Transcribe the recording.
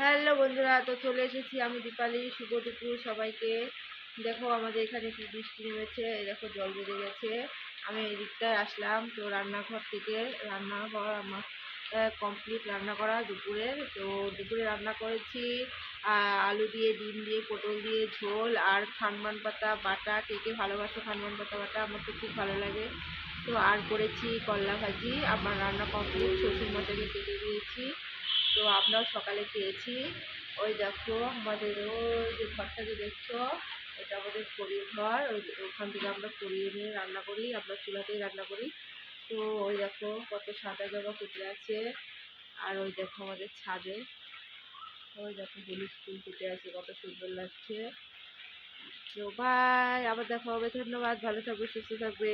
Hello বন্ধুরা, তো চলে এসেছি আমি দীপালি। শুভ দুপুর সবাইকে। দেখো আমাদের এখানে কি বৃষ্টি নেমেছে, এই দেখো জল বেড়ে গেছে। আমি এই দিকটায় আসলাম, তো রান্নাঘর থেকে রান্নাঘর আমার কমপ্লিট রান্না করা দুপুরের। তো দুপুরে রান্না করেছি আলু দিয়ে, ডিম দিয়ে, পটল দিয়ে ঝোল আর খানমান পাতা বাটা। কে কে ভালোবাসে খানমান পাতা বাটা? আমার তো খুব ভালো লাগে। তো আর করেছি করলা ভাজি। আমার রান্না কমপ্লিট, শ্বশুর মশাইকে কেটে দিয়েছি। তো আমরাও সকালে খেয়েছি। ওই দেখো আমাদের ওই যে ঘরটা যে দেখছো, এটা আমাদের খড়ির ঘর। ওখান থেকে আমরা খড়িয়ে নিয়ে রান্না করি, আমরা চুলাতেই রান্না করি। তো ওই দেখো কত সাদা জবা ফুটে আছে। আর ওই দেখো আমাদের ছাদে ওই দেখো হলুদ ফুল ফুটে আছে, কত সুন্দর লাগছে। তো বাই, আবার দেখা হবে। ধন্যবাদ, ভালো থাকবে, সুস্থ থাকবে।